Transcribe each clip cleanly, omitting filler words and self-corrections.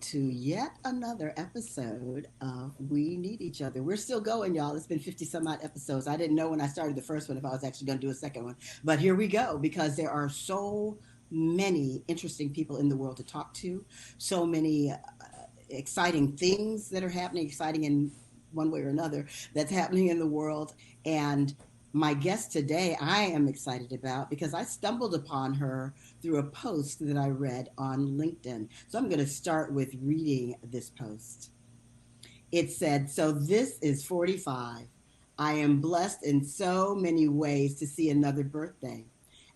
to yet another episode of We Need Each Other. We're still going, y'all. It's been 50 some odd episodes. I didn't know when I started the first one if I was actually going to do a second one. But here we go, because there are so many interesting people in the world to talk to, so many exciting things that are happening, exciting in one way or another, that's happening in the world. And my guest today, I am excited about because I stumbled upon her through a post that I read on LinkedIn. So I'm going to start with reading this post. It said, "So this is 45. I am blessed in so many ways to see another birthday.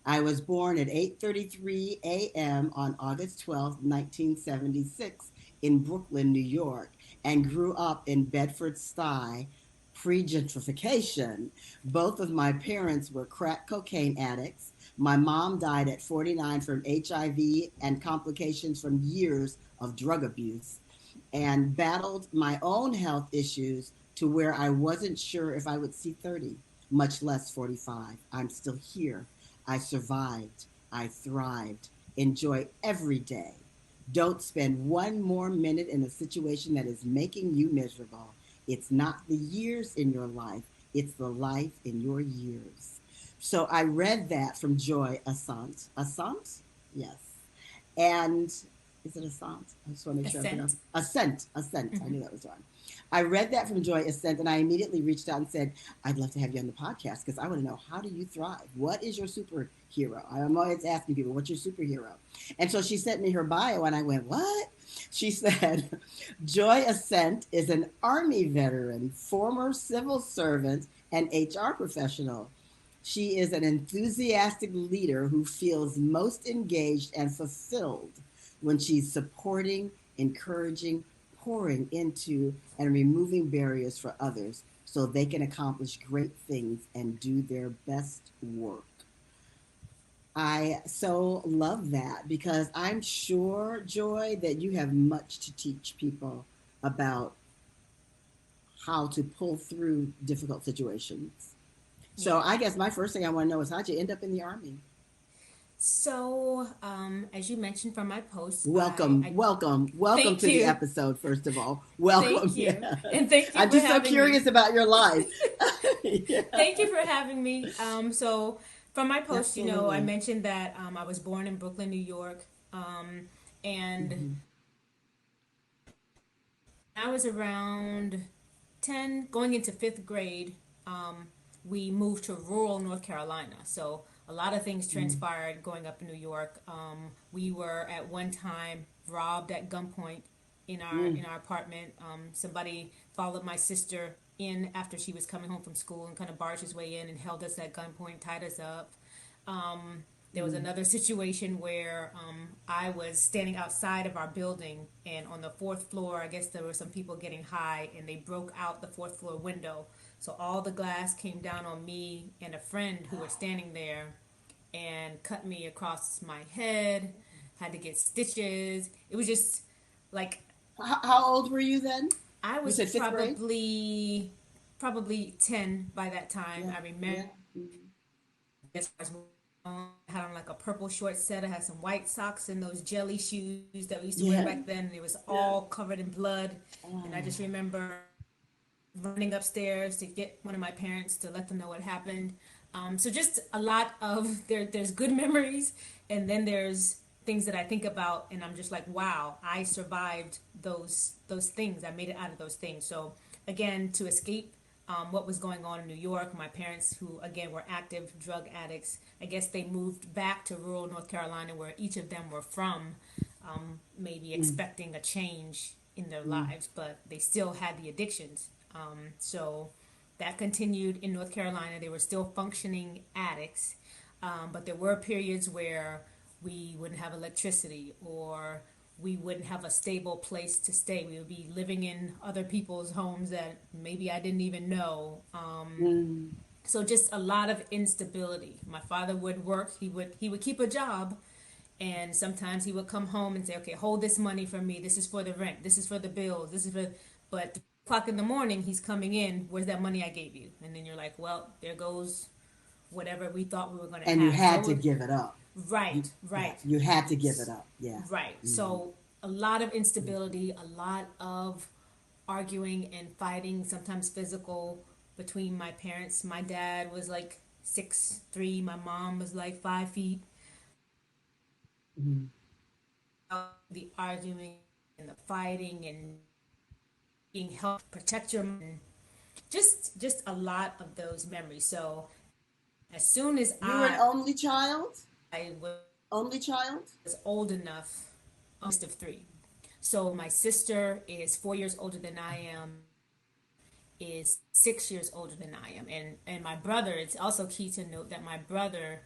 I was born at 8:33 a.m. on August 12th, 1976 in Brooklyn, New York, and grew up in Bedford-Stuy pre-gentrification. Both of my parents were crack cocaine addicts. My mom died at 49 from HIV and complications from years of drug abuse, and battled my own health issues to where I wasn't sure if I would see 30, much less 45. I'm still here. I survived. I thrived. Enjoy every day. Don't spend one more minute in a situation that is making you miserable. It's not the years in your life, it's the life in your years." So I read that from Joy Assent. Assent? Yes. And is it Assent? I just want to make sure I'm Ascent. pronouncing Assent. Assent. I Mm-hmm. knew that was wrong. I read that from Joy Assent, and I immediately reached out and said, "I'd love to have you on the podcast because I want to know, how do you thrive? What is your superhero?" I'm always asking people, "What's your superhero?" And so she sent me her bio, and I went, "What?" She said, "Joy Assent is an Army veteran, former civil servant, and HR professional. She is an enthusiastic leader who feels most engaged and fulfilled when she's supporting, encouraging, pouring into, and removing barriers for others so they can accomplish great things and do their best work." I so love that because I'm sure, Joy, that you have much to teach people about how to pull through difficult situations. So Yeah. I guess my first thing I want to know is, how'd you end up in the Army? So, as you mentioned from my post, Welcome, I welcome, welcome thank to the you, episode, first of all. Welcome. thank you, Yeah. and thank you I'm for just so having me. curious about your life. Yeah, Thank you for having me. So from my post, I absolutely. mentioned that I was born in Brooklyn, New York, and Hmm. I was around 10, going into fifth grade. Um, we moved to rural North Carolina. So a lot of things transpired going up in New York. We were at one time robbed at gunpoint in Mm-hmm. our apartment. Somebody followed my sister in after she was coming home from school and kind of barged his way in and held us at gunpoint, tied us up. There was another situation where I was standing outside of our building, and on the fourth floor, I guess there were some people getting high, and they broke out the fourth floor window. So all the glass came down on me and a friend who were standing there and cut me across my head. Had to get stitches. It was just like How old were you then? I You was said fifth grade? probably 10 by that time. Yeah, I remember. yeah. Mm-hmm. Yes, I had on like a purple short set. I had some white socks and those jelly shoes that we used to wear Yeah, back then. And it was yeah. all covered in blood. And I Oh. just remember running upstairs to get one of my parents to let them know what happened. So just a lot of there's good memories, and then there's things that I think about, and I'm just like, wow, I survived those things. I made it out of those things. So again, to escape what was going on in New York, my parents, who again were active drug addicts, I guess they moved back to rural North Carolina, where each of them were from, maybe Mm, expecting a change in their mm, lives, but they still had the addictions. So that continued in North Carolina. They were still functioning addicts, but there were periods where we wouldn't have electricity or we wouldn't have a stable place to stay. We would be living in other people's homes that maybe I didn't even know. mm. So just a lot of instability. My father would work. He would keep a job, and sometimes he would come home and say, "Okay, hold this money for me. This is for the rent. This is for the bills. This is for." But 3 o'clock in the morning, he's coming in. Where's that money I gave you? And then you're like, "Well, there goes whatever we thought we were going to And you have." had So to give it up. You, right, yeah, right, you had to give it up. Yeah. right. Mm-hmm. So a lot of instability, a lot of arguing and fighting, sometimes physical, between my parents. My dad was like 6'3", my mom was like 5 feet. Mm-hmm. The arguing and the fighting and being helped protect your mind, just a lot of those memories. So as soon as You were an only child? I was Only child? old enough, of three. So my sister is 4 years older than I am, is 6 years older than I am, and my brother. It's also key to note that my brother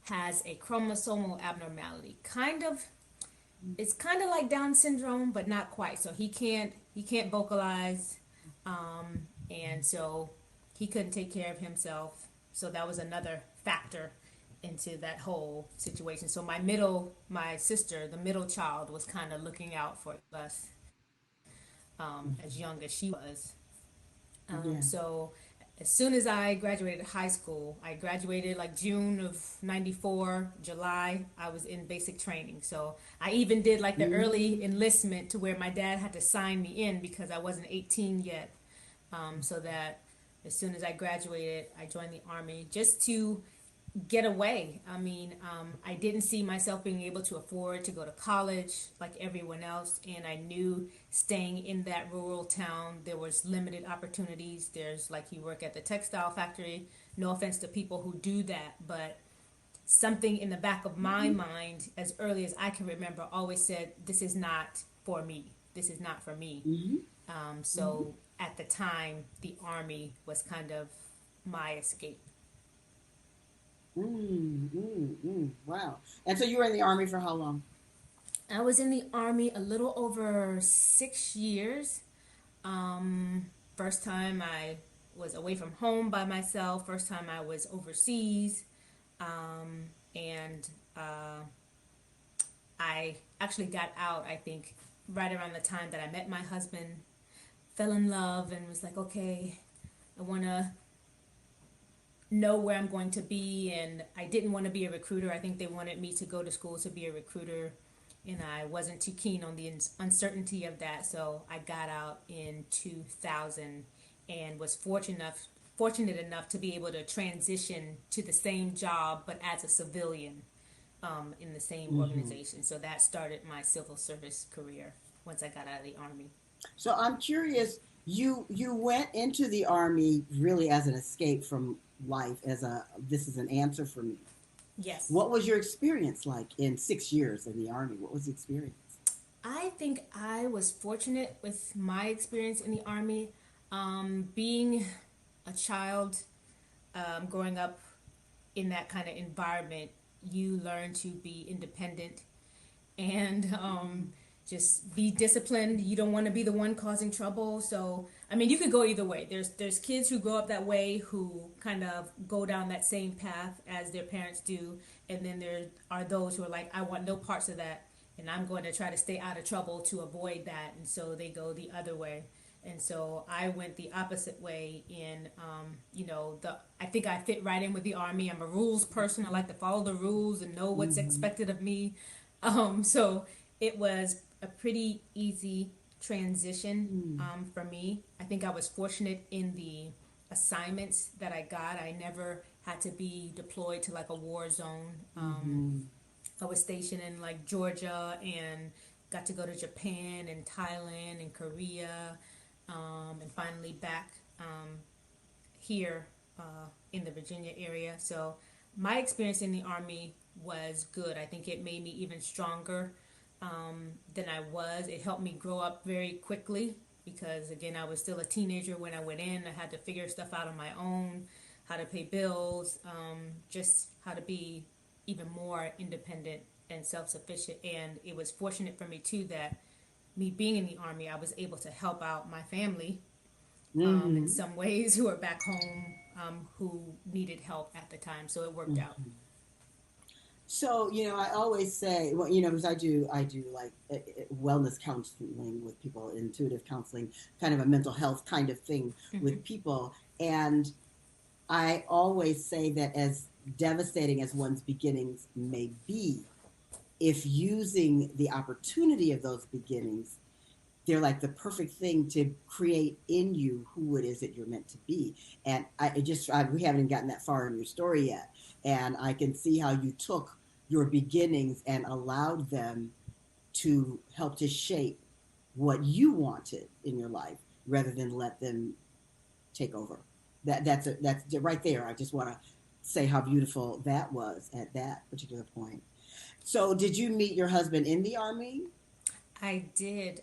has a chromosomal abnormality. It's kind of like Down syndrome, but not quite. So he can't vocalize, and so he couldn't take care of himself. So that was another factor into that whole situation. So my sister, the middle child, was kind of looking out for us as young as she was. Yeah. So as soon as I graduated high school, I graduated like June of '94. July, I was in basic training. So I even did like the early Mm-hmm. enlistment to where my dad had to sign me in because I wasn't 18 yet. So that as soon as I graduated, I joined the army just to get away. I mean, I didn't see myself being able to afford to go to college like everyone else, and I knew staying in that rural town there was limited opportunities. There's like you work at the textile factory. No offense to people who do that, but something in the back of my Mm-hmm. mind, as early as I can remember, always said, "This is not for me. This is not for me." Mm-hmm. Mm-hmm. So at the time, the army was kind of my escape. Mm, mm, mm. Wow. And so you were in the army for how long? I was in the army a little over 6 years. First time I was away from home by myself. First time I was overseas. And I actually got out, I think, right around the time that I met my husband, fell in love, and was like, okay, I want to know where I'm going to be. And I didn't want to be a recruiter. I think they wanted me to go to school to be a recruiter. And I wasn't too keen on the uncertainty of that. So I got out in 2000 and was fortunate enough to be able to transition to the same job, but as a civilian in the same Mm-hmm. organization. So that started my civil service career once I got out of the army. So I'm curious, you went into the army really as an escape from life, as a this is an answer for me. Yes. What was your experience like in 6 years in the army? What was the experience? I think I was fortunate with my experience in the army. Being a child, growing up in that kind of environment, you learn to be independent and just be disciplined. You don't want to be the one causing trouble. So, I mean, you could go either way. There's kids who grow up that way who kind of go down that same path as their parents do, and then there are those who are like, I want no parts of that, and I'm going to try to stay out of trouble to avoid that, and so they go the other way. And so I went the opposite way in, I think I fit right in with the army. I'm a rules person. I like to follow the rules and know what's Mm-hmm. expected of me. So it was a pretty easy transition for me. I think I was fortunate in the assignments that I got. I never had to be deployed to like a war zone. Mm-hmm. I was stationed in like Georgia and got to go to Japan and Thailand and Korea, and finally back here in the Virginia area. So my experience in the Army was good. I think it made me even stronger than I was. It helped me grow up very quickly because, again, I was still a teenager when I went in. I had to figure stuff out on my own, how to pay bills, just how to be even more independent and self sufficient. And it was fortunate for me, too, that me being in the Army, I was able to help out my family in Mm-hmm. some ways who are back home who needed help at the time. So it worked out. Mm-hmm. So, I always say, well, because I do like wellness counseling with people, intuitive counseling, kind of a mental health kind of thing with people. And I always say that as devastating as one's beginnings may be, if using the opportunity of those beginnings, they're like the perfect thing to create in you who it is that you're meant to be. And we haven't even gotten that far in your story yet. And I can see how you took your beginnings and allowed them to help to shape what you wanted in your life rather than let them take over. That's right there. I just want to say how beautiful that was at that particular point. So, did you meet your husband in the army? I did.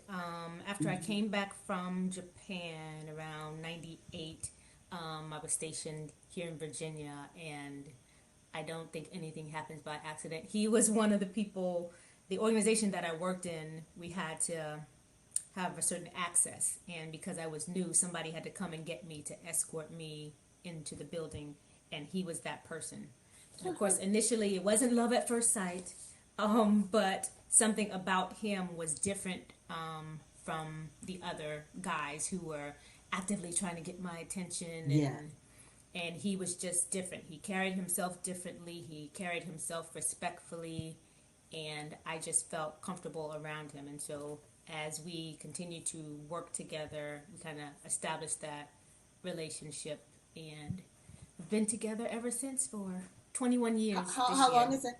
After I Mm-hmm. came back from Japan around 98, I was stationed here in Virginia, and I don't think anything happens by accident. He was one of the people, the organization that I worked in, we had to have a certain access. And because I was new, somebody had to come and get me to escort me into the building, and he was that person. And of course, initially, it wasn't love at first sight, but something about him was different from the other guys who were actively trying to get my attention, Yeah. and he was just different. He carried himself differently. He carried himself respectfully, and I just felt comfortable around him. And so, as we continued to work together, we kind of established that relationship, and we've been together ever since for 21 years this How year. long is it?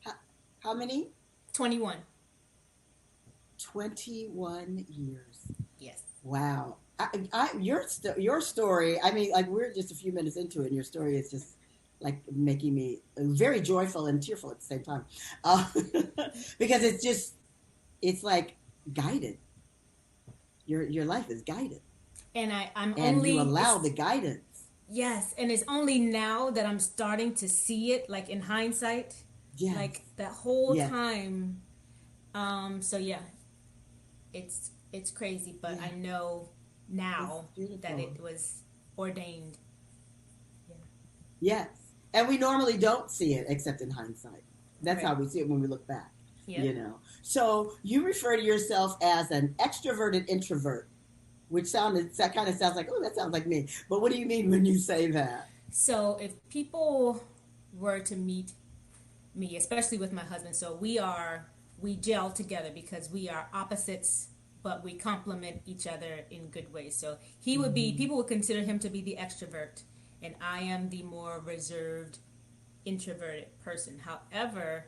How, how many? 21. 21 years. Yes. Wow. Your story, I mean, like we're just a few minutes into it, and your story is just like making me very joyful and tearful at the same time. Uh, because it's like guided. Your life is guided, I'm and you only, allow it's, the guidance. yes, and it's only now that I'm starting to see it, like in hindsight, Yes. like that whole Yes. time. So yeah, it's crazy, but Yeah. I know It's now that beautiful. it was ordained. Yeah. Yes. And we normally don't see it except in hindsight. That's how Right. we see it when we look back, Yep. So you refer to yourself as an extroverted introvert, which that kind of sounds like, oh, that sounds like me. But what do you mean when you say that? So if people were to meet me, especially with my husband, so we gel together because we are opposites, but we complement each other in good ways. So he would be Mm-hmm. people would consider him to be the extrovert, and I am the more reserved, introverted person. However,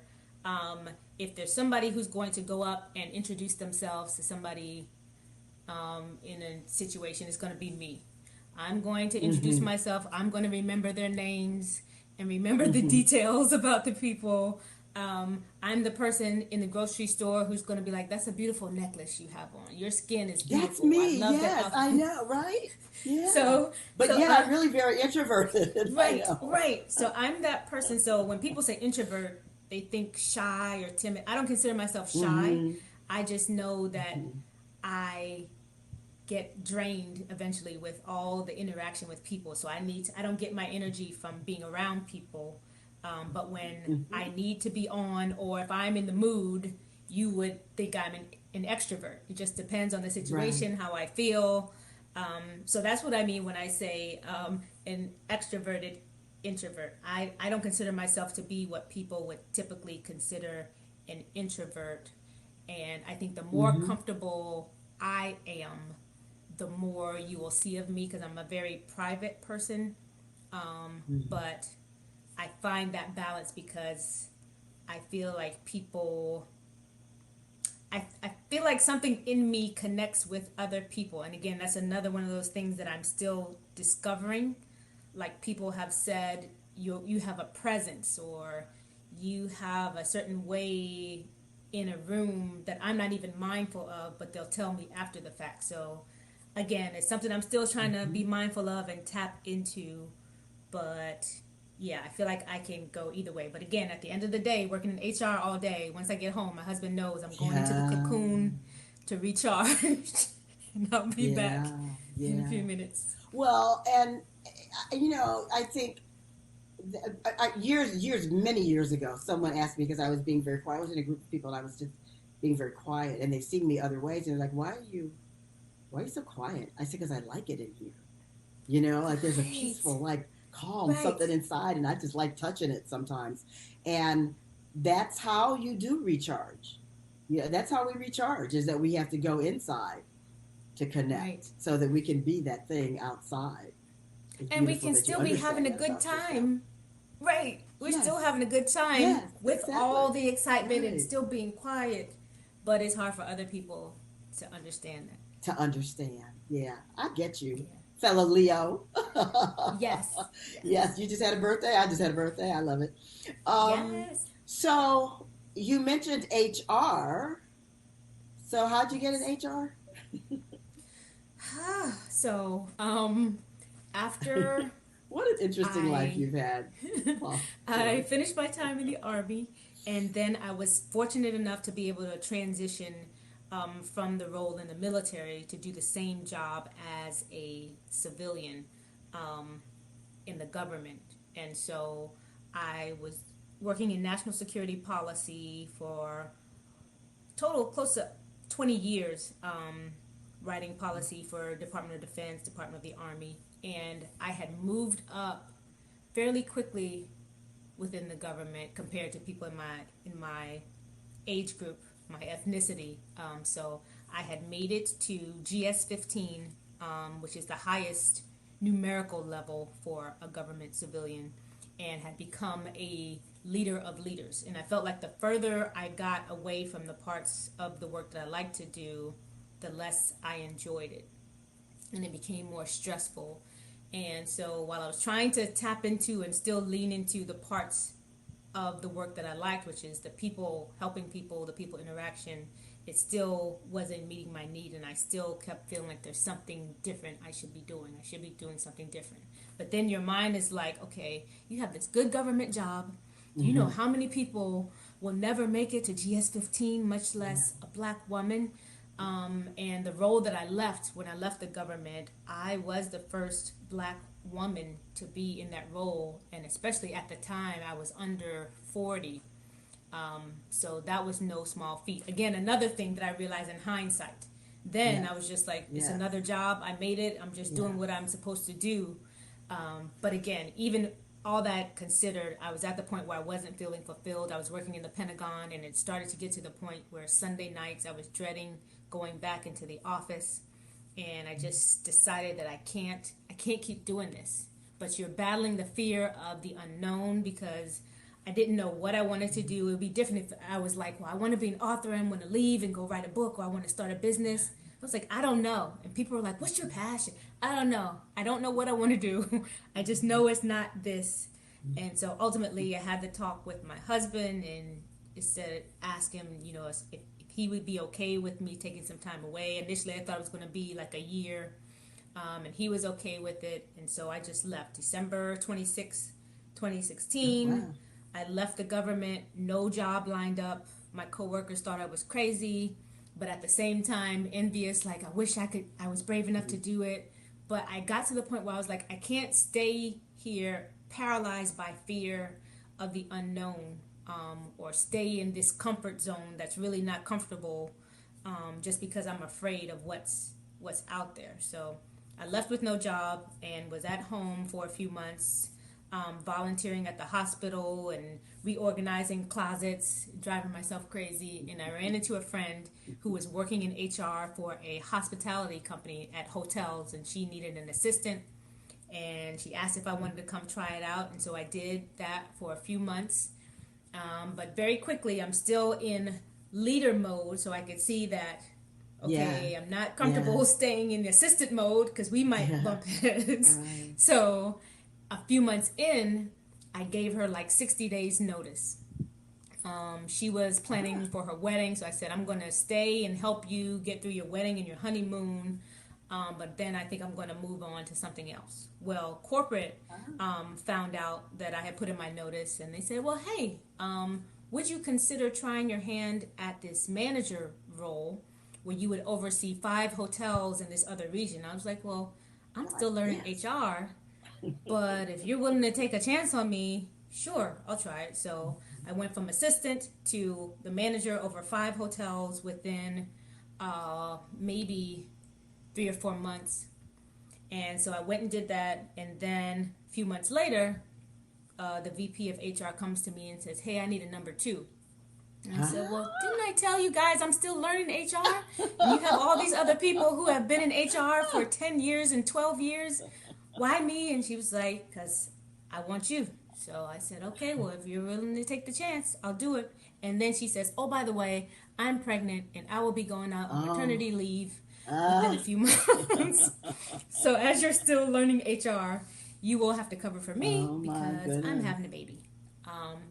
if there's somebody who's going to go up and introduce themselves to somebody in a situation, it's going to be me. I'm going to introduce Mm-hmm. myself. I'm going to remember their names and remember the Mm-hmm. details about the people. I'm the person in the grocery store who's going to be like, "That's a beautiful necklace you have on. Your skin is That's beautiful. I me. love that Yes, I outfit." know, right? Yeah. so, But so yet I'm I really very introverted. I Right, know. right. So I'm that person. So when people say introvert, they think shy or timid. I don't consider myself shy. Mm-hmm. I just know that Mm-hmm. I get drained eventually with all the interaction with people. So I don't get my energy from being around people. But when Mm-hmm. I need to be on, or if I'm in the mood, you would think I'm an extrovert. It just depends on the Right. situation, how I feel. So that's what I mean when I say an extroverted introvert. I don't consider myself to be what people would typically consider an introvert. And I think the more Mm-hmm. comfortable I am, the more you will see of me because I'm a very private person. Mm-hmm. But I find that balance because I feel like I feel like something in me connects with other people. And again, that's another one of those things that I'm still discovering. Like people have said, you have a presence or you have a certain way in a room that I'm not even mindful of, but they'll tell me after the fact. So again, it's something I'm still trying to Mm-hmm. be mindful of and tap into. But yeah, I feel like I can go either way. But again, at the end of the day, working in HR all day, once I get home, my husband knows I'm going into the Yeah. cocoon to recharge. And I'll be back Yeah. in a Yeah. few minutes. Well, and I think many years ago, someone asked me because I was being very quiet. I was in a group of people and I was just being very quiet, and they've seen me other ways, and they're like, why are you so quiet?" I said, "Because I like it in here. Like there's a Right, peaceful, like calm right. something inside, and I just like touching it sometimes." And that's how you do recharge. Yeah, that's how we recharge, is that we have to go inside to Right. connect so that we can be that thing outside. It's And we beautiful can that you still be having understand a that good about yourself. time. Right. We're still Yes, having a good time yes, with all exactly. the excitement and Right. still being quiet, but it's hard for other people to understand that. To understand. Yeah, I get you, Yeah. fellow Leo. Yes. Yes, Yes. you just had a birthday. I just had a birthday. I love it. Um, Yes. so you mentioned HR. So how'd you get in Yes. HR? So, after What an interesting life I you've had, Paul I Joy. finished my time in the army, and then I was fortunate enough to be able to transition from the role in the military to do the same job as a civilian um, in the government. And so I was working in national security policy for total close to 20 years, writing policy for Department of Defense, Department of the Army, and I had moved up fairly quickly within the government compared to people in my age group, my ethnicity. So I had made it to GS 15, which is the highest numerical level for a government civilian, and had become a leader of leaders. And I felt like the further I got away from the parts of the work that I like to do, the less I enjoyed it. And it became more stressful. And so while I was trying to tap into and still lean into the parts of the work that I liked, which is the people, helping people, the people interaction, it still wasn't meeting my need, and I still kept feeling like there's something different I should be doing. I should be doing something different. But then your mind is like, okay, you have this good government job. Do you know Mm-hmm. how many people will never make it to GS 15, much Yeah. less a black woman? And the role that I left when I left the government, I was the first black woman to be in that role, and especially at the time, I was under 40. So that was no small feat. Again, another thing that I realized in hindsight. Then I Yes. was just like, it's Yes. another job. I made it. I'm just doing what Yes. I'm supposed to do. But again, even all that considered, I was at the point where I wasn't feeling fulfilled. I was working in the Pentagon, and it started to get to the point where Sunday nights I was dreading going back into the office, and I just decided that I can't keep doing this. But you're battling the fear of the unknown because I didn't know what I wanted to do. It would be different if I was like, well, I want to be an author, I'm going to leave and go write a book, or I want to start a business. I was like, I don't know. And people were like, what's your passion? I don't know. I don't know what I want to do. I just know it's not this. And so ultimately, I had to talk with my husband and instead ask him, if he would be okay with me taking some time away. Initially, I thought it was going to be like a year, and he was okay with it. And so I just left December 26, Oh 2016. wow. I left the government, no job lined up. My coworkers thought I was crazy, but at the same time, envious, like, I wish I was brave enough to do it. But I got to the point where I was like, I can't stay here paralyzed by fear of the unknown, or stay in this comfort zone that's really not comfortable, just because I'm afraid of what's out there. So I left with no job and was at home for a few months, volunteering at the hospital and reorganizing closets, driving myself crazy. And I ran into a friend who was working in HR for a hospitality company at hotels, and she needed an assistant. And she asked if I wanted to come try it out, and so I did that for a few months. But very quickly, I'm still in leader mode, so I could see that, Yeah. okay, I'm not comfortable Yes. staying in the assistant mode because we might Yeah. bump heads. Right. So a few months in, I gave her like 60 days notice. She was planning Ah, for her wedding, so I said, I'm going to stay and help you get through your wedding and your honeymoon. But then I think I'm going to move on to something else. Well, corporate ah. found out that I had put in my notice, and they said, well, hey, would you consider trying your hand at this manager role where you would oversee 5 hotels in this other region? I was like, well, I'm God, still learning yes. HR, but if you're willing to take a chance on me, sure, I'll try it. So I went from assistant to the manager over 5 hotels within maybe 3 or 4 months. And so I went and did that. And then a few months later, the VP of HR comes to me and says, "Hey, I need a number two." And I said, Ah. "Well, didn't I tell you guys I'm still learning HR? And you have all these other people who have been in HR for 10 years and 12 years. Why me?" And she was like, "Because I want you." So I said, "Okay, well, if you're willing to take the chance, I'll do it." And then she says, "Oh, by the way, I'm pregnant and I will be going out on Oh. maternity leave within a Ah. few months. So as you're still learning HR, you will have to cover for me Oh my because I'm goodness. having a baby."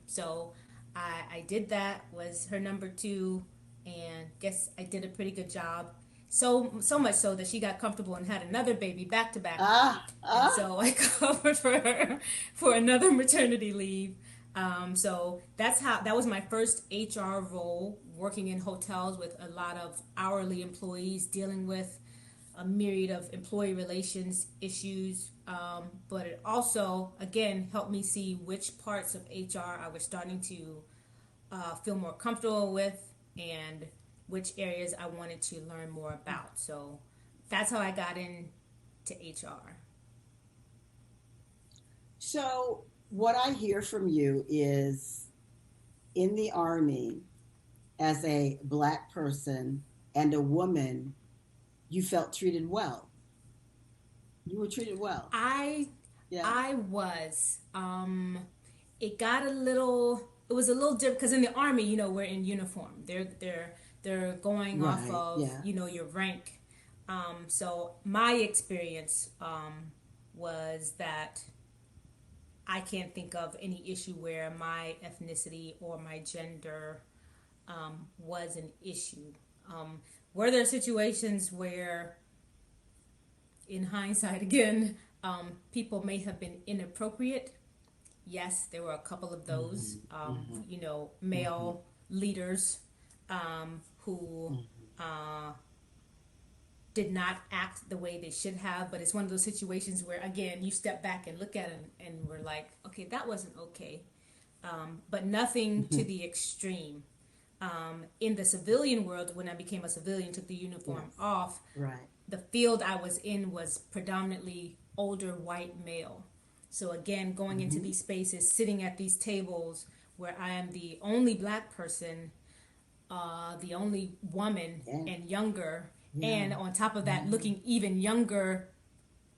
So I did that, was her number two, and guess I did a pretty good job. So much so that she got comfortable and had another baby back to back, Ah. and Ah. so I covered for her for another maternity leave. So that was my first HR role, working in hotels with a lot of hourly employees, dealing with a myriad of employee relations issues. But it also, again, helped me see which parts of HR I was starting to feel more comfortable with, and which areas I wanted to learn more about. So that's how I got into HR. So, what I hear from you is in the Army, as a Black person and a woman, you felt treated well. You were treated well. I Yeah. I was. It got a little. It was a little different because in the army, we're in uniform. They're going off Right. of Yeah. your rank. So my experience was that I can't think of any issue where my ethnicity or my gender was an issue. Um, were there situations where, in hindsight, again, people may have been inappropriate? Yes, there were a couple of those, Hmm. Hmm. Hmm. male leaders who Hmm. uh, did not act the way they should have. But it's one of those situations where, again, you step back and look at it and we're like, okay, that wasn't okay. But nothing to Hmm. the extreme. In the civilian world, when I became a civilian, took the uniform Yes. off, Right. the field I was in was predominantly older white male. So again, going into Hmm. these spaces, sitting at these tables where I am the only black person, the only woman, Yeah. and younger, Yeah. and on top of that, Yeah. looking even younger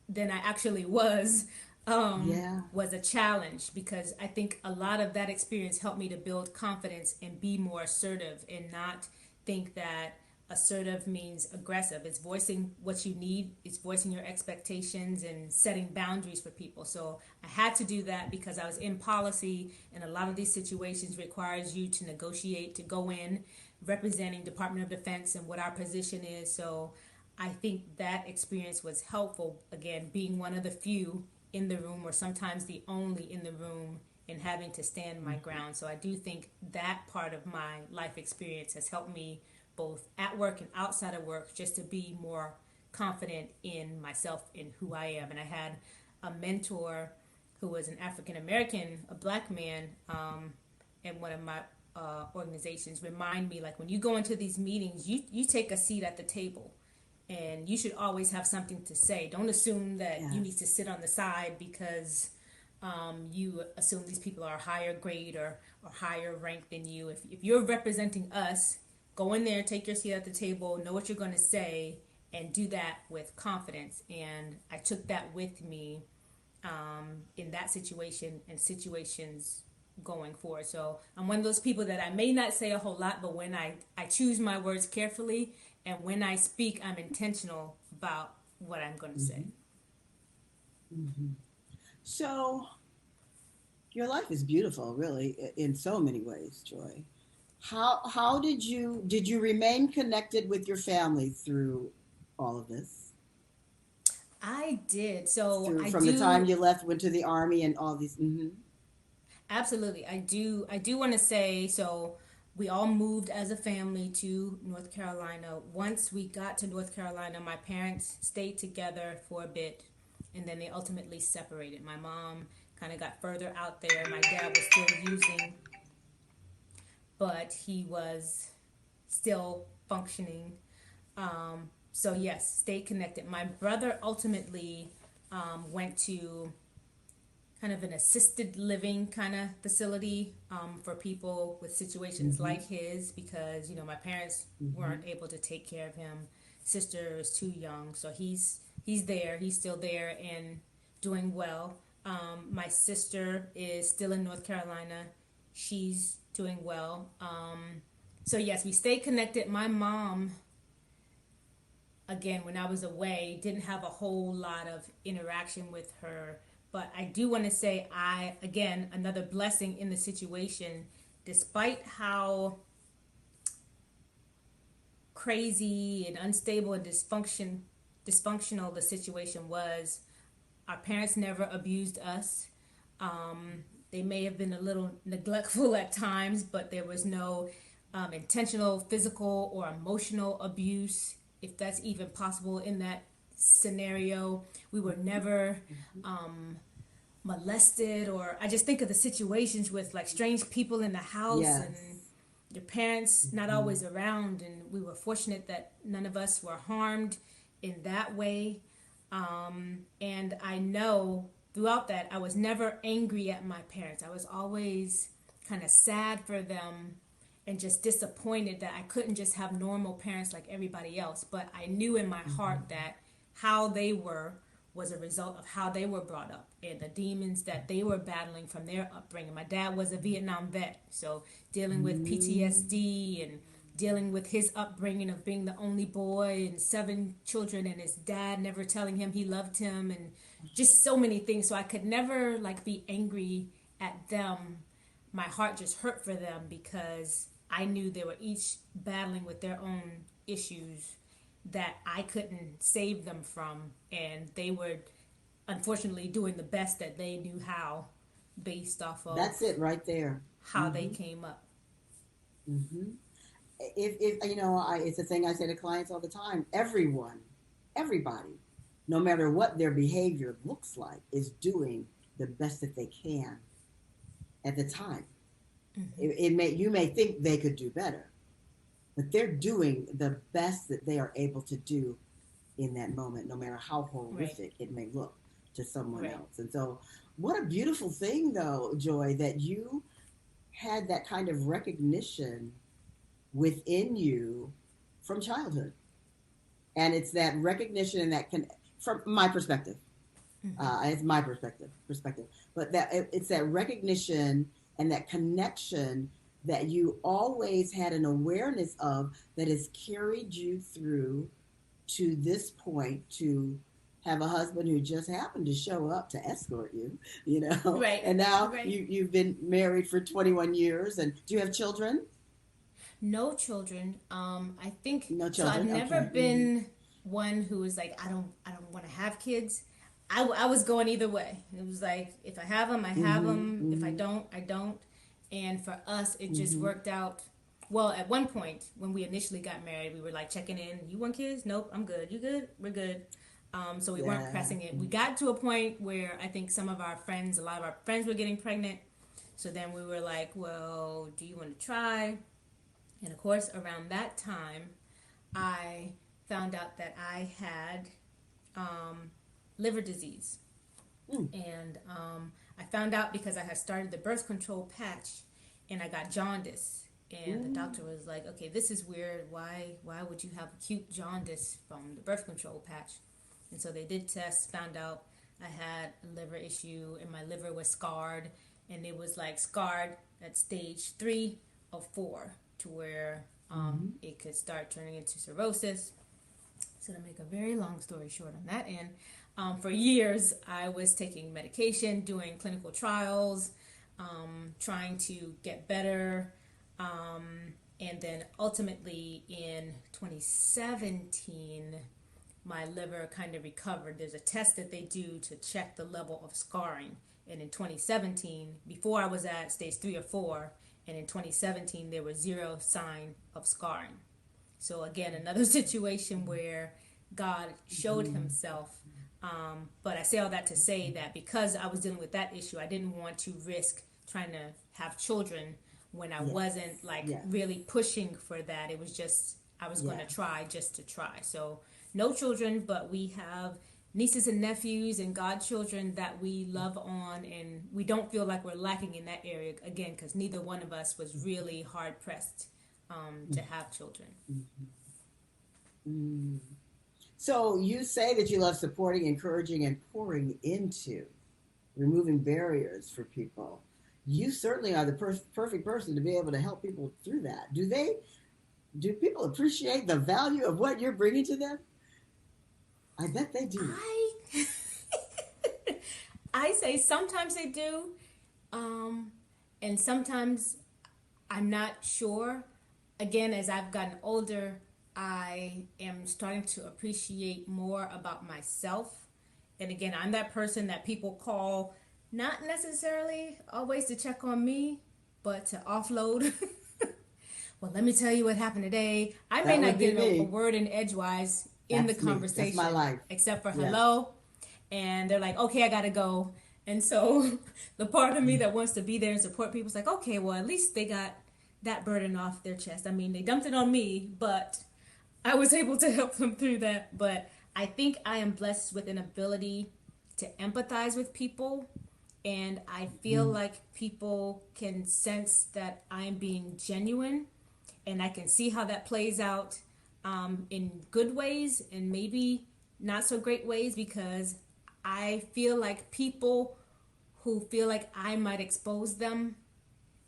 than I actually Yeah. was a challenge, because I think a lot of that experience helped me to build confidence and be more assertive and not think that assertive means aggressive. It's voicing what you need, it's voicing your expectations and setting boundaries for people. So I had to do that because I was in policy, and a lot of these situations requires you to negotiate, to go in representing Department of Defense and what our position is. So I think that experience was helpful, again, being one of the few in the room, or sometimes the only in the room, and having to stand my Hmm. ground. So I do think that part of my life experience has helped me both at work and outside of work, just to be more confident in myself and who I am. And I had a mentor who was an African American, a black man, in one of my organizations, remind me, like, when you go into these meetings, you take a seat at the table, and you should always have something to say. Don't assume that you need Yes. to sit on the side because you assume these people are higher grade or higher rank than you. If you're representing us, go in there, take your seat at the table, know what you're going to say, and do that with confidence. And I took that with me in that situation and situations going forward. So I'm one of those people that I may not say a whole lot, but when I choose my words carefully, and when I speak, I'm intentional about what I'm going to say. Hmm. Hmm. So, your life is beautiful, really, in so many ways, Joy. How did you remain connected with your family through all of this? I did. So Through I from the time do. you left, went to the army, and all these. Hmm. Absolutely. I do want to say, so we all moved as a family to North Carolina. Once we got to North Carolina, my parents stayed together for a bit, and then they ultimately separated. My mom kind of got further out there. My dad was still using, but he was still functioning. So yes, stay connected. My brother ultimately went to kind of an assisted living kind of facility for people with situations Mm-hmm. like his, because my parents Mm-hmm. weren't able to take care of him. Sister is too young, so he's there. He's still there and doing well. My sister is still in North Carolina. She's doing well. So yes, we stay connected. My mom, again, when I was away, didn't have a whole lot of interaction with her. But I do want to say, again, another blessing in the situation, despite how crazy and unstable and dysfunctional the situation was, our parents never abused us. They may have been a little neglectful at times, but there was no intentional physical or emotional abuse, if that's even possible in that scenario. We were never Mm-hmm. molested, or I just think of the situations with like strange people in the house and Yes. your parents not Mm-hmm. always around, and we were fortunate that none of us were harmed in that way. And I know throughout that, I was never angry at my parents. I was always kind of sad for them and just disappointed that I couldn't just have normal parents like everybody else. But I knew in my Mm-hmm. heart that how they were was a result of how they were brought up and the demons that they were battling from their upbringing. My dad was a Vietnam vet, so dealing with Mm-hmm. PTSD and dealing with his upbringing of being the only boy and seven children and his dad never telling him he loved him, and just so many things. So I could never like be angry at them. My heart just hurt for them because I knew they were each battling with their own issues that I couldn't save them from, and they were unfortunately doing the best that they knew how, based off of That's it right there. how they Mm-hmm. came up. Mm-hmm. If it's a thing I say to clients all the time. Everybody, no matter what their behavior looks like, is doing the best that they can at the time. You may think they could do better, but they're doing the best that they are able to do in that moment, no matter how Right, horrific it may look to someone right. else. And so, what a beautiful thing, though, Joy, that you had that kind of recognition within you from childhood. And it's that recognition and that can, from my perspective, it's my perspective, but that it's that recognition and that connection that you always had an awareness of that has carried you through to this point to have a husband who just happened to show up to escort you, Right, and now right. you've been married for 21 years. And do you have children? No children. I think No so. I've children. never Okay. Mm-hmm. been one who was like, I don't want to have kids. I was going either way. It was like, if I have them, I have Mm-hmm. them. If I Mm-hmm. don't, I don't. And for us, it just Mm-hmm. worked out. Well, at one point when we initially got married, we were like checking in. You want kids? Nope, I'm good. You good? We're good. So we weren't Yeah. pressing it. We got to a point where I think some of our friends, a lot of our friends were getting pregnant. So then we were like, well, do you want to try? And of course, around that time, I found out that I had liver disease. Mm. And I found out because I had started the birth control patch and I got jaundice. And the Mm. doctor was like, okay, this is weird. Why would you have acute jaundice from the birth control patch? And so they did tests, found out I had a liver issue and my liver was scarred. And it was like scarred at stage 3 or 4 to where Mm-hmm. it could start turning into cirrhosis. So to make a very long story short on that end, for years I was taking medication, doing clinical trials, trying to get better. And then ultimately in 2017, my liver kind of recovered. There's a test that they do to check the level of scarring. And in 2017, before I was at stage 3 or 4, and in 2017, there was zero sign of scarring. So again, another situation where God showed Mm-hmm. himself. But I say all that to say that because I was dealing with that issue, I didn't want to risk trying to have children when I Yes. wasn't like Yes. really pushing for that. It was just, I was going to Yes. try just to try. So no children, but we have nieces and nephews and godchildren that we love on, and we don't feel like we're lacking in that area again, because neither one of us was really hard pressed to have children. Mm. So you say that you love supporting, encouraging, and pouring into, removing barriers for people. You certainly are the perfect person to be able to help people through that. Do people appreciate the value of what you're bringing to them? I bet they do. I I say sometimes they do, um, and sometimes I'm not sure. Again, as I've gotten older, I am starting to appreciate more about myself. And again, I'm that person that people call not necessarily always to check on me, but to offload. Well, let me tell you what happened today. I may That would not be get a me. word in edgewise in the That's me. That's my conversation, life. except for Yes. hello. And they're like, okay, I gotta go. And so the part of me that wants to be there and support people is like, okay, well, at least they got that burden off their chest. I mean, they dumped it on me, but I was able to help them through that. But I think I am blessed with an ability to empathize with people. And I feel Mm. like people can sense that I'm being genuine. And I can see how that plays out in good ways and maybe not so great ways, because I feel like people who feel like I might expose them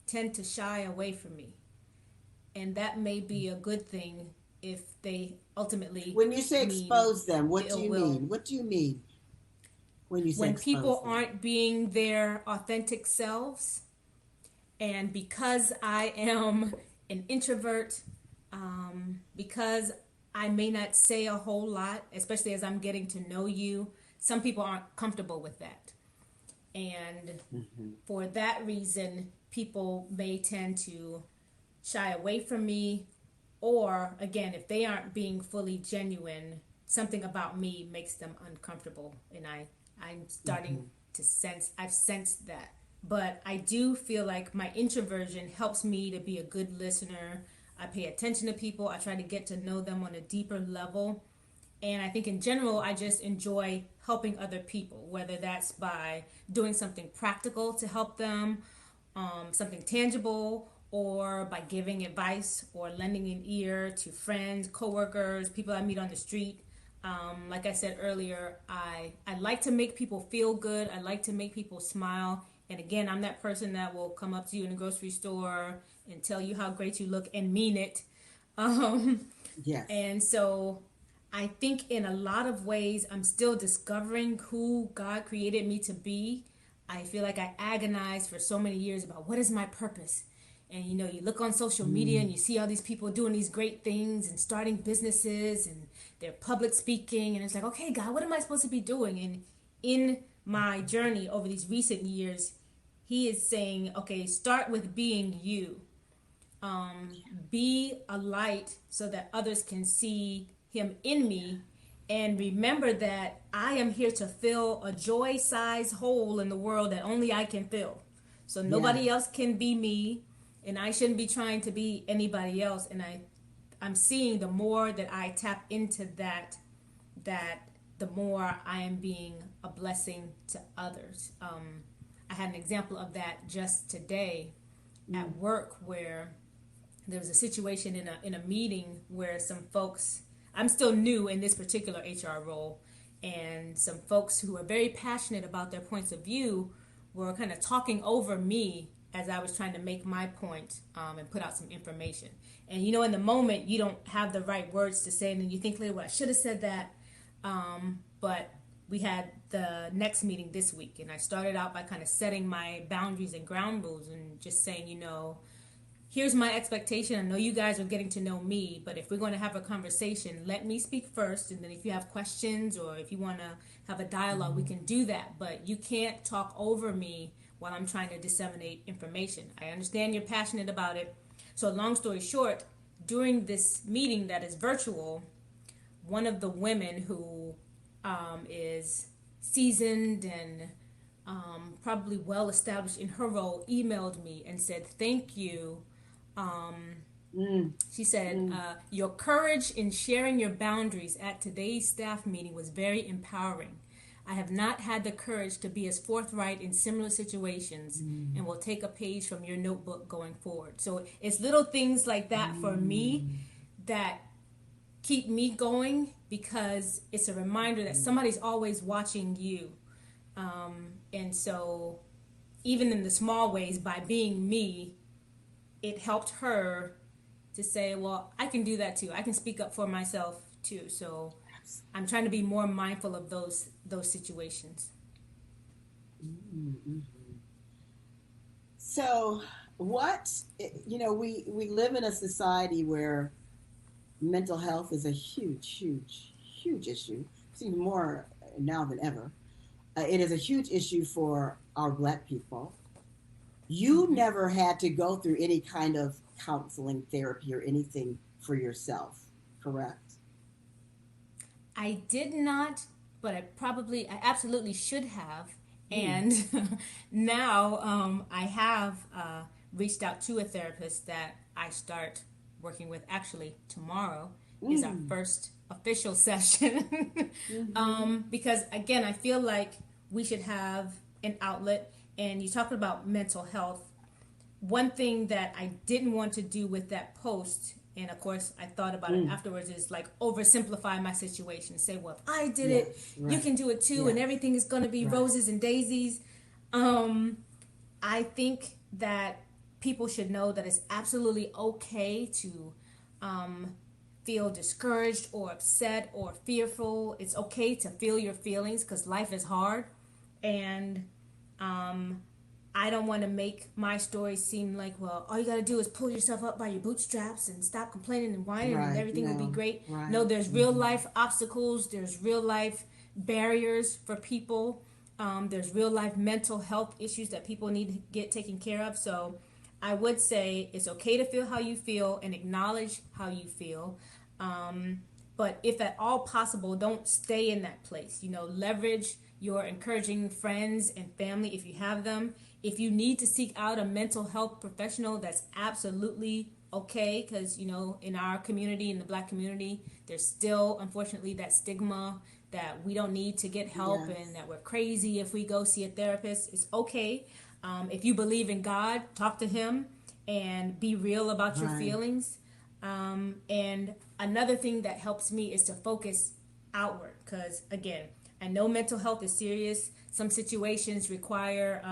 tend to shy away from me. And that may be a good thing if they ultimately When you say mean expose them, what do ill you will. mean? What do you mean when you say When expose people them? aren't being their authentic selves, and because I am an introvert, because I may not say a whole lot, especially as I'm getting to know you, some people aren't comfortable with that. And Mm-hmm. for that reason, people may tend to shy away from me. Or again, if they aren't being fully genuine, something about me makes them uncomfortable. And I'm starting Mm-hmm. to sense, I've sensed that. But I do feel like my introversion helps me to be a good listener. I pay attention to people. I try to get to know them on a deeper level. And I think in general, I just enjoy helping other people, whether that's by doing something practical to help them, something tangible, or by giving advice or lending an ear to friends, coworkers, people I meet on the street. Like I said earlier, I like to make people feel good. I like to make people smile. And again, I'm that person that will come up to you in the grocery store and tell you how great you look and mean it. Um, Yes. and so I think in a lot of ways, I'm still discovering who God created me to be. I feel like I agonized for so many years about what is my purpose. And you know, you look on social media Mm. and you see all these people doing these great things and starting businesses and they're public speaking. And it's like, okay, God, what am I supposed to be doing? And in my journey over these recent years, He is saying, okay, start with being you. Be a light so that others can see him in me, and remember that I am here to fill a joy size hole in the world that only I can fill. So Yes. nobody else can be me, and I shouldn't be trying to be anybody else. And I'm seeing the more that I tap into that the more I am being a blessing to others. I had an example of that just today Mm. at work, where there was a situation in a meeting where some folks, I'm still new in this particular HR role, and some folks who are very passionate about their points of view were kind of talking over me as I was trying to make my point, and put out some information. And you know, in the moment, you don't have the right words to say, and then you think later, well, I should have said that. But we had the next meeting this week, and I started out by kind of setting my boundaries and ground rules and just saying, you know, here's my expectation. I know you guys are getting to know me, but if we're going to have a conversation, let me speak first. And then if you have questions or if you want to have a dialogue, we can do that. But you can't talk over me while I'm trying to disseminate information. I understand you're passionate about it. So, long story short, during this meeting that is virtual, one of the women who is seasoned and probably well established in her role emailed me and said, thank you Mm, She said, mm, your courage in sharing your boundaries at today's staff meeting was very empowering. I have not had the courage to be as forthright in similar situations mm, and will take a page from your notebook going forward. So it's little things like that for me mm, that keep me going because it's a reminder that mm. somebody's always watching you. And so, even in the small ways, by being me, it helped her to say, well, I can do that too. I can speak up for myself too. So I'm trying to be more mindful of those situations. Mm, mm. So, what, we live in a society where mental health is a huge, huge, huge issue. It's even more now than ever. It is a huge issue for our Black people. You Mm-hmm. never had to go through any kind of counseling, therapy, or anything for yourself, correct? I did not, but I absolutely should have. Mm, And now I have reached out to a therapist that I start working with. Actually, tomorrow is our mm, first official session. mm-hmm, Because again, I feel like we should have an outlet. And you talked about mental health. One thing that I didn't want to do with that post, and of course I thought about it mm. afterwards, is like oversimplify my situation. Say, well, if I did it, Yes, you right. can do it too, and Yes, everything is going to be right. roses and daisies. Um, I think that people should know that it's absolutely okay to um, feel discouraged or upset or fearful. It's okay to feel your feelings because life is hard. And um, I don't want to make my story seem like, well, all you got to do is pull yourself up by your bootstraps and stop complaining and whining and Right. everything will be No. great. No, Right. there's real Mm-hmm. life obstacles, there's real life barriers for people, there's real life mental health issues that people need to get taken care of. So I would say it's okay to feel how you feel and acknowledge how you feel. Um, but if at all possible, don't stay in that place. Leverage your encouraging friends and family if you have them. If you need to seek out a mental health professional, that's absolutely okay because, in our community, in the Black community, there's still, unfortunately, that stigma that we don't need to get help and Yes. that we're crazy if we go see a therapist. It's okay. If you believe in God, talk to Him and be real about your Right. feelings. And another thing that helps me is to focus outward because, again, I know mental health is serious. Some situations require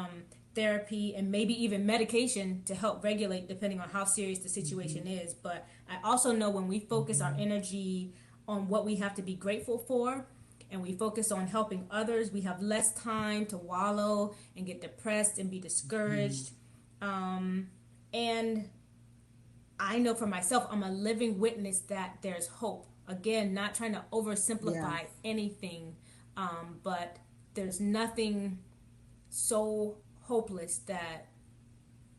therapy and maybe even medication to help regulate, depending on how serious the Mm-hmm. situation is. But I also know when we focus our Mm-hmm. energy on what we have to be grateful for and we focus on helping others, we have less time to wallow and get depressed and be Mm-hmm. discouraged. And I know for myself, I'm a living witness that there's hope. Again, not trying to oversimplify Yes. anything, but there's nothing so hopeless that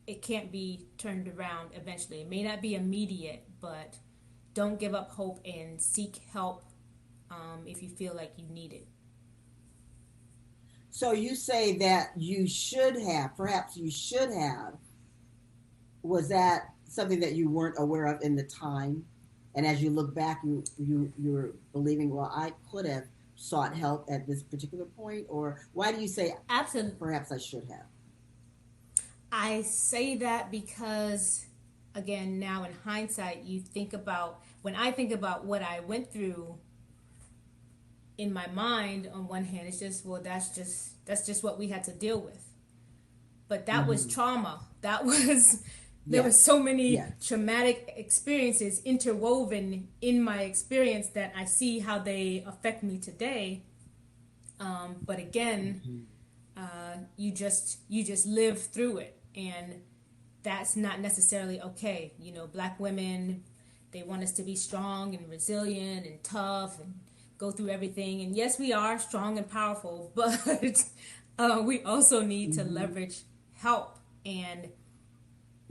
it can't be turned around eventually. It may not be immediate, but don't give up hope and seek help if you feel like you need it. So you say that you should have, perhaps you should have, was that something that you weren't aware of in the time? And as you look back, you're believing, well, I could have sought help at this particular point, or why do you say Absolutely. perhaps I should have? I say that because, again, now in hindsight, you think about when I think about what I went through in my mind. On one hand, it's just, well, that's just what we had to deal with. But that was Mm-hmm. trauma. That was there were Yes. so many Yes. traumatic experiences interwoven in my experience that I see how they affect me today. But again, Mm-hmm. you just live through it, and that's not necessarily okay. Black women, they want us to be strong and resilient and tough and go through everything. And yes, we are strong and powerful, but we also need to Mm-hmm. leverage help and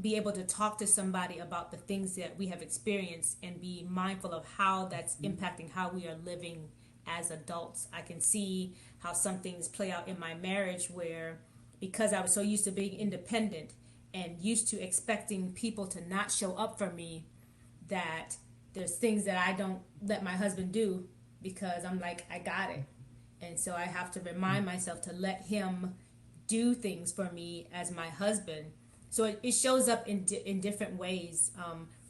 be able to talk to somebody about the things that we have experienced and be mindful of how that's impacting how we are living as adults. I can see how some things play out in my marriage where, because I was so used to being independent and used to expecting people to not show up for me, that there's things that I don't let my husband do because I'm like, I got it. And so I have to remind myself to let him do things for me as my husband. So it shows up in different ways.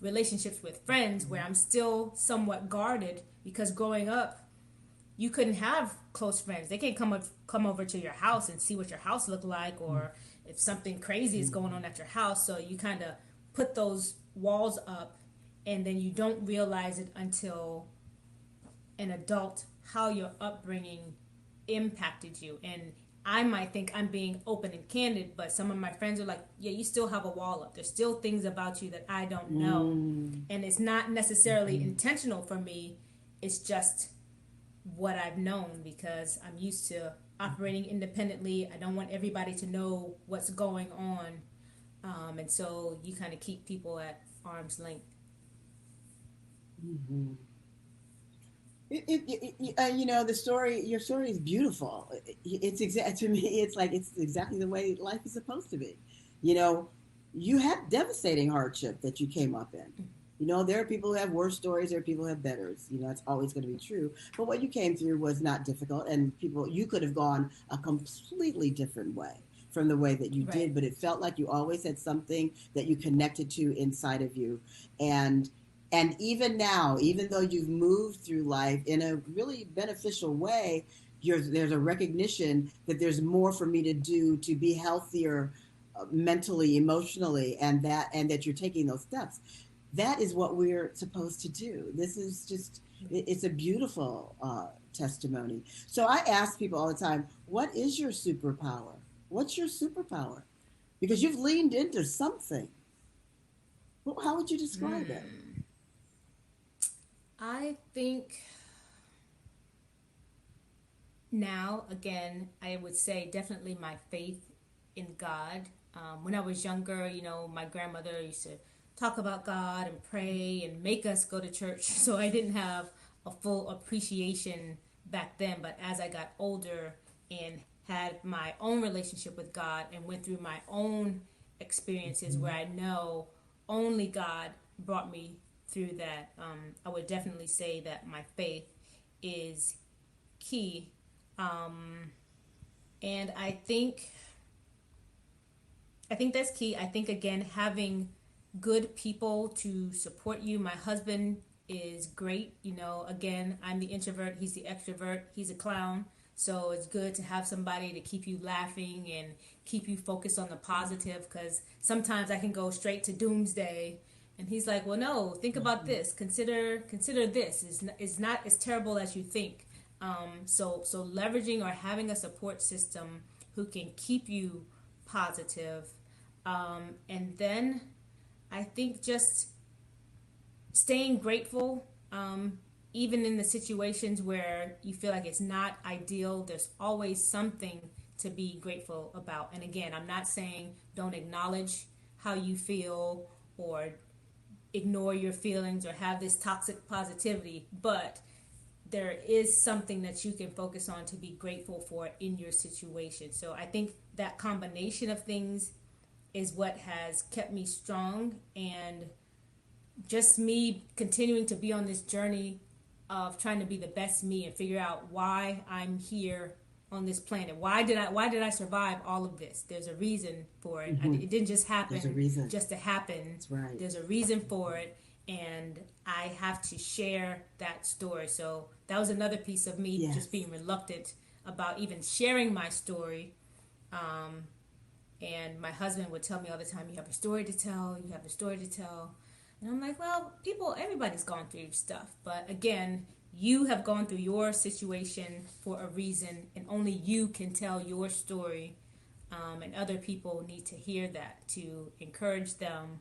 Relationships with friends where I'm still somewhat guarded because growing up, you couldn't have close friends. They can't come over to your house and see what your house looked like, or if something crazy is going on at your house. So you kind of put those walls up, and then you don't realize it until an adult how your upbringing impacted you. And I might think I'm being open and candid, but some of my friends are like, yeah, you still have a wall up. There's still things about you that I don't know. And it's not necessarily intentional for me. It's just what I've known because I'm used to operating independently. I don't want everybody to know what's going on. And so you kind of keep people at arm's length. Mm-hmm. The story, your story is beautiful. To me, it's like, it's exactly the way life is supposed to be. You had devastating hardship that you came up in. There are people who have worse stories, there are people who have better. It's always going to be true. But what you came through was not difficult, and you could have gone a completely different way from the way that you did, but it felt like you always had something that you connected to inside of you. And even now, even though you've moved through life in a really beneficial way, there's a recognition that there's more for me to do to be healthier mentally, emotionally, and that you're taking those steps. That is what we're supposed to do. This is just, it's a beautiful testimony. So I ask people all the time, what is your superpower? What's your superpower? Because you've leaned into something. Well, how would you describe it? I think now, again, I would say definitely my faith in God. When I was younger, my grandmother used to talk about God and pray and make us go to church. So I didn't have a full appreciation back then. But as I got older and had my own relationship with God and went through my own experiences where I know only God brought me through that, I would definitely say that my faith is key. And I think that's key. I think, again, having good people to support you. My husband is great. Again, I'm the introvert. He's the extrovert. He's a clown. So it's good to have somebody to keep you laughing and keep you focused on the positive, because sometimes I can go straight to doomsday. And he's like, well, no, think about this. Consider this. It's not as terrible as you think. So leveraging or having a support system who can keep you positive. And then I think just staying grateful, even in the situations where you feel like it's not ideal, there's always something to be grateful about. And again, I'm not saying don't acknowledge how you feel or ignore your feelings or have this toxic positivity, but there is something that you can focus on to be grateful for in your situation. So I think that combination of things is what has kept me strong, and just me continuing to be on this journey of trying to be the best me and figure out why I'm here on this planet. Why did I survive all of this? There's a reason for it. It didn't just happen just to happen. That's right. There's a reason for it, and I have to share that story. So that was another piece of me just being reluctant about even sharing my story. And my husband would tell me all the time, you have a story to tell, you have a story to tell. And I'm like, well, everybody's gone through stuff. But again, you have gone through your situation for a reason, and only you can tell your story. And other people need to hear that to encourage them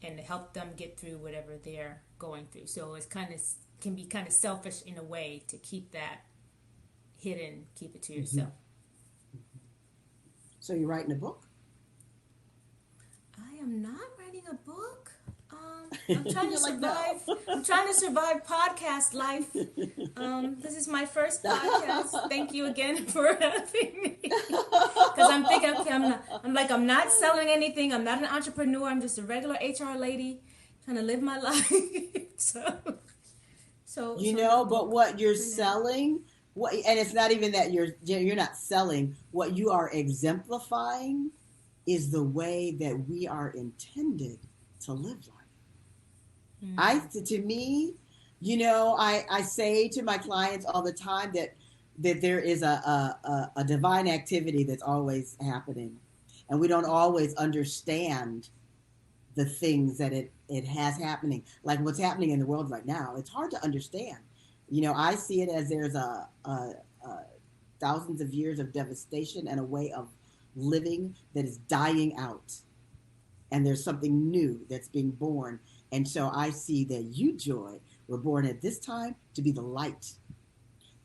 and to help them get through whatever they're going through. So it's can be kind of selfish in a way to keep that hidden, keep it to yourself. So you're writing a book? I am not writing a book. I'm trying to survive. No. I'm trying to survive podcast life. This is my first podcast. Thank you again for having me. Because I'm thinking, okay, I'm not selling anything. I'm not an entrepreneur. I'm just a regular HR lady. trying to live my life. so You in the know, but book what you're for now. selling, what, and it's not even that you're not selling. What you are exemplifying is the way that we are intended to live life. To me, you know, I say to my clients all the time that there is a divine activity that's always happening, and we don't always understand the things that it has happening, like what's happening in the world right now. It's hard to understand. You know, I see it as there's a thousands of years of devastation and a way of living that is dying out, and there's something new that's being born. And so I see that you, Joy, were born at this time to be the light,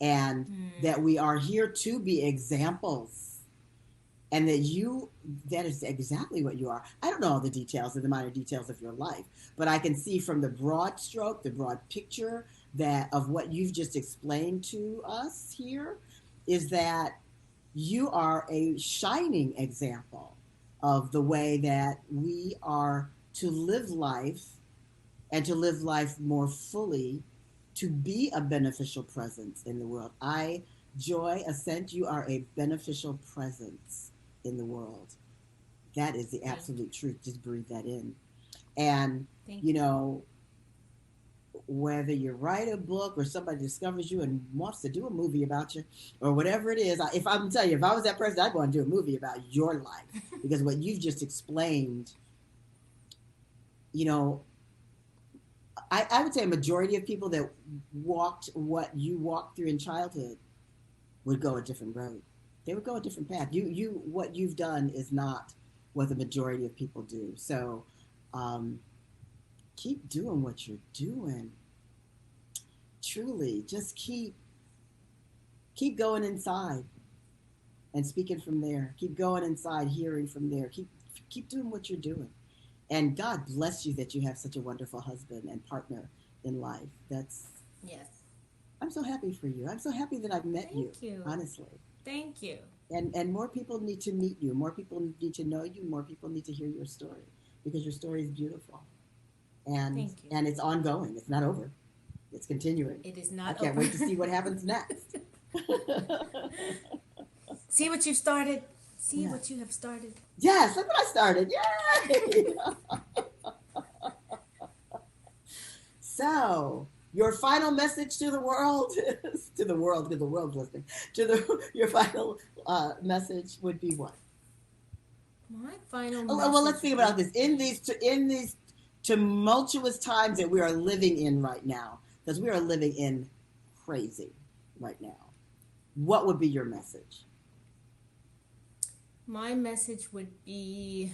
and that we are here to be examples, and that is exactly what you are. I don't know all the details and the minor details of your life, but I can see from the broad stroke, the broad picture that of what you've just explained to us here, is that you are a shining example of the way that we are to live life, and to live life more fully, to be a beneficial presence in the world. Joy Assent, you are a beneficial presence in the world. That is the Thank absolute truth. Just breathe that in. And, thank you you. know, whether you write a book or somebody discovers you and wants to do a movie about you or whatever it is, if I'm telling you, if I was that person, I'd go and do a movie about your life, because what you've just explained, you know, I would say a majority of people that walked what you walked through in childhood would go a different road. They would go a different path. What you've done is not what the majority of people do. So, um, keep doing what you're doing. Truly, just keep going inside and speaking from there. Keep going inside, hearing from there. Keep doing what you're doing. And God bless you that you have such a wonderful husband and partner in life. That's Yes. I'm so happy for you. I'm so happy that I've met you, Thank you. honestly. Thank you. And more people need to meet you. More people need to know you. More people need to hear your story, because your story is beautiful, Thank you. and it's ongoing. It's not over. It's continuing. It is I not can't over. wait to see what happens next. See what you've started. See Yeah. what you have started. Yes, that's what I started. Yay! So, your final message to the world is to the world, because the world's listening. Your final message would be what? My final Well, let's message think about would this. be In these tumultuous times that we are living in right now, because we are living in crazy right now, what would be your message? my message would be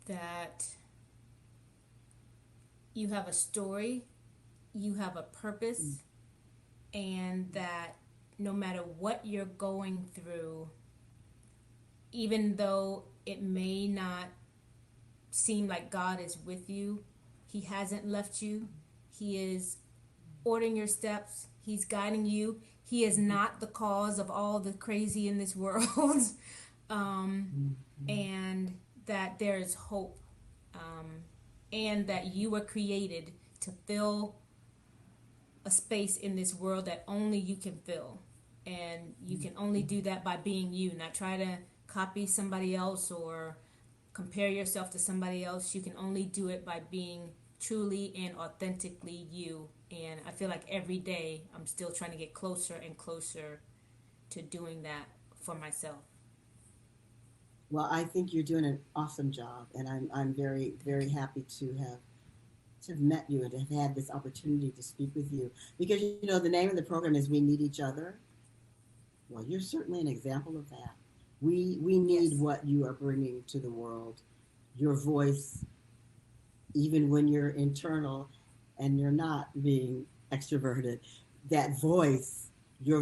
that you have a story, you have a purpose, and that no matter what you're going through, even though it may not seem like God is with you, He hasn't left you. He is ordering your steps, He's guiding you. He is not the cause of all the crazy in this world. um, Mm-hmm. and that there is hope, um, and that you were created to fill a space in this world that only you can fill. And you can only do that by being you, not try to copy somebody else or compare yourself to somebody else. You can only do it by being truly and authentically you. And I feel like every day I'm still trying to get closer and closer to doing that for myself. Well, I think you're doing an awesome job, and I'm very Thank very you. happy to have met you and to have had this opportunity to speak with you, because you know the name of the program is We Need Each Other. Well, you're certainly an example of that. We need Yes. what you are bringing to the world. Your voice, even when you're internal and you're not being extroverted, that voice, your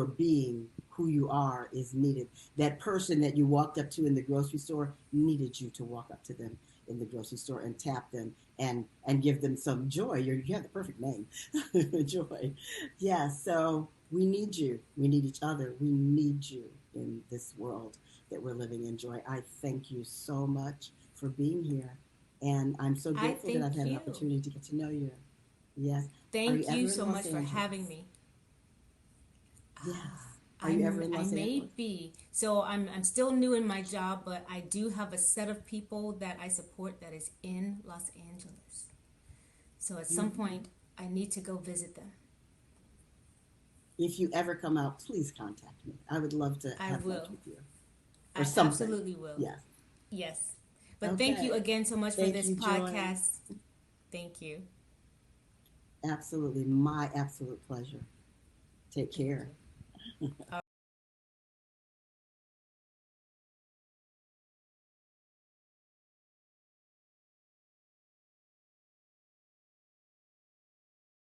being, who you are is needed. That person that you walked up to in the grocery store needed you to walk up to them in the grocery store and tap them and give them some joy. You have the perfect name, joy. Yeah. So we need you. We need each other. We need you in this world that we're living in. Joy, I thank you so much for being here, And I'm so I grateful that I've thank had an you. opportunity to get to know you. Yes. Are you Thank you ever in so Los much for having Angeles? me. Yes. Are you ever in I Los may Angeles? be. So I'm still new in my job, but I do have a set of people that I support that is in Los Angeles. So at some Hmm. point I need to go visit them. If you ever come out, please contact me. I would love to I have lunch will. with you or I something. absolutely will. Yes. Yes. But thank you Okay. again so much for Thank this you, Joy. podcast. Thank you. Absolutely. My absolute pleasure. Take Thank care. you. All